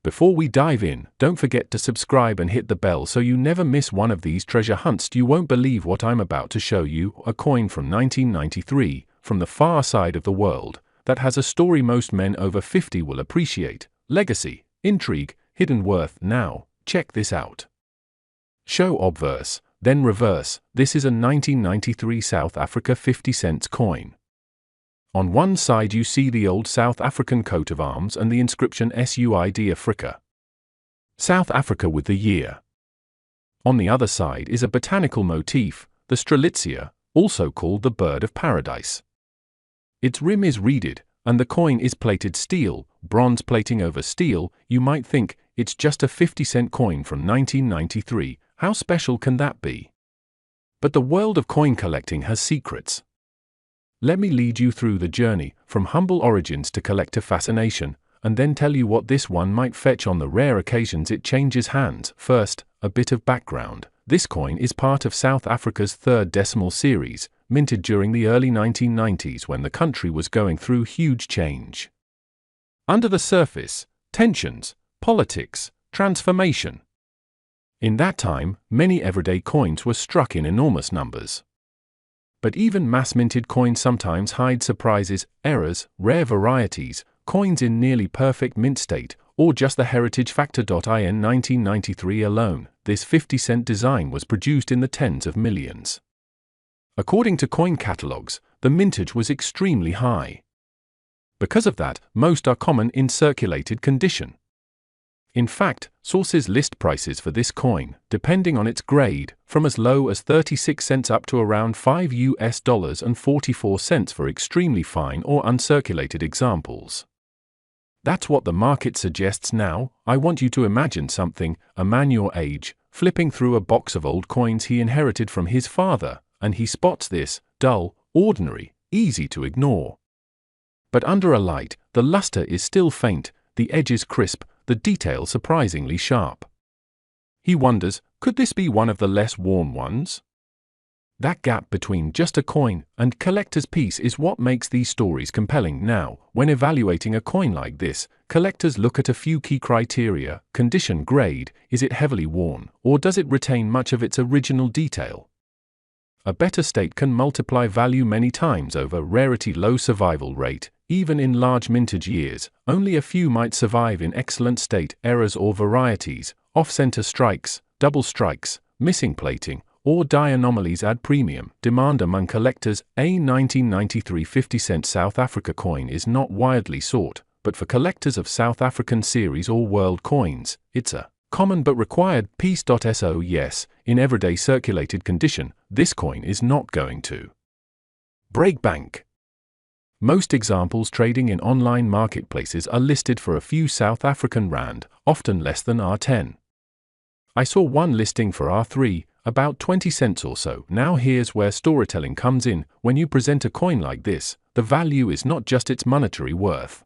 Before we dive in, don't forget to subscribe and hit the bell so you never miss one of these treasure hunts. You won't believe what I'm about to show you, a coin from 1993, from the far side of the world, that has a story most men over 50 will appreciate. Legacy, intrigue, hidden worth. Now, check this out. Show obverse, then reverse. This is a 1993 South Africa 50 cents coin. On one side you see the old South African coat of arms and the inscription SUID Africa. South Africa with the year. On the other side is a botanical motif, the Strelitzia, also called the bird of paradise. Its rim is reeded, and the coin is plated steel, bronze plating over steel. You might think, it's just a 50-cent coin from 1993, how special can that be? But the world of coin collecting has secrets. Let me lead you through the journey, from humble origins to collector fascination, and then tell you what this one might fetch on the rare occasions it changes hands. First, a bit of background. This coin is part of South Africa's third decimal series, minted during the early 1990s when the country was going through huge change. Under the surface, tensions, politics, transformation. In that time, many everyday coins were struck in enormous numbers. But even mass-minted coins sometimes hide surprises, errors, rare varieties, coins in nearly perfect mint state, or just the heritage factor. In 1993 alone, this 50-cent design was produced in the tens of millions. According to coin catalogs, the mintage was extremely high. Because of that, most are common in circulated condition. In fact, sources list prices for this coin, depending on its grade, from as low as 36 cents up to around $5.44 for extremely fine or uncirculated examples. That's what the market suggests now. I want you to imagine something, a man your age, flipping through a box of old coins he inherited from his father, and he spots this, dull, ordinary, easy to ignore. But under a light, the luster is still faint, the edges crisp, the detail surprisingly sharp. He wonders, could this be one of the less worn ones? That gap between just a coin and collector's piece is what makes these stories compelling. Now, when evaluating a coin like this, collectors look at a few key criteria: condition, grade, is it heavily worn, or does it retain much of its original detail? A better state can multiply value many times over. Rarity, low survival rate. Even in large mintage years, only a few might survive in excellent state. Errors or varieties, off-center strikes, double strikes, missing plating, or die anomalies add premium. Demand among collectors. A 1993 50-cent South Africa coin is not widely sought, but for collectors of South African series or world coins, it's a common but required piece. So yes, in everyday circulated condition, this coin is not going to break bank. Most examples trading in online marketplaces are listed for a few South African rand, often less than R10. I saw one listing for R3, about 20 cents or so. Now here's where storytelling comes in. When you present a coin like this, the value is not just its monetary worth.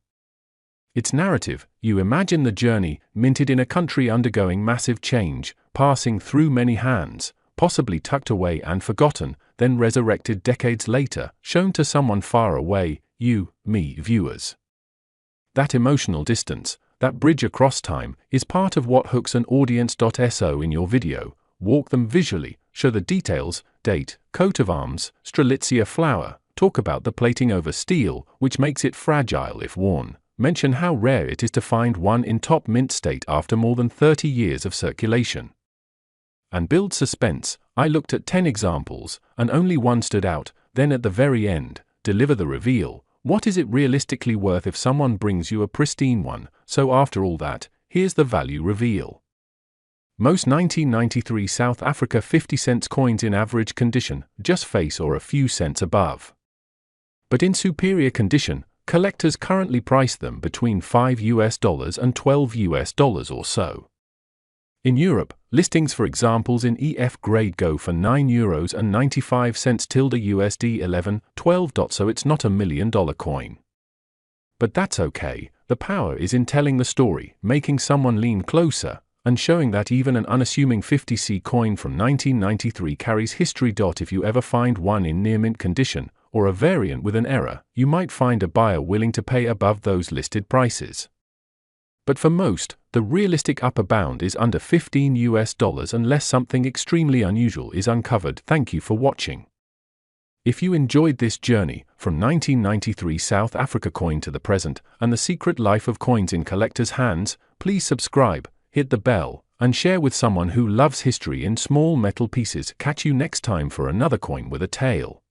Its narrative. You imagine the journey, minted in a country undergoing massive change, passing through many hands, possibly tucked away and forgotten, then resurrected decades later, shown to someone far away, you, me, viewers. That emotional distance, that bridge across time, is part of what hooks an audience. So in your video, walk them visually, show the details, date, coat of arms, Strelitzia flower, talk about the plating over steel, which makes it fragile if worn, mention how rare it is to find one in top mint state after more than 30 years of circulation. And build suspense. I looked at 10 examples, and only one stood out. Then at the very end, deliver the reveal. What is it realistically worth if someone brings you a pristine one? So after all that, here's the value reveal. Most 1993 South Africa 50 cents coins in average condition, just face or a few cents above. But in superior condition, collectors currently price them between $5 and $12 or so. In Europe, listings for examples in EF grade go for €9.95 tilde USD 11, 12. So it's not $1 million coin. But that's okay, the power is in telling the story, making someone lean closer, and showing that even an unassuming 50C coin from 1993 carries history. If you ever find one in near mint condition, or a variant with an error, you might find a buyer willing to pay above those listed prices. But for most, the realistic upper bound is under $15 unless something extremely unusual is uncovered. Thank you for watching. If you enjoyed this journey, from 1993 South Africa coin to the present, and the secret life of coins in collectors' hands, please subscribe, hit the bell, and share with someone who loves history in small metal pieces. Catch you next time for another coin with a tale.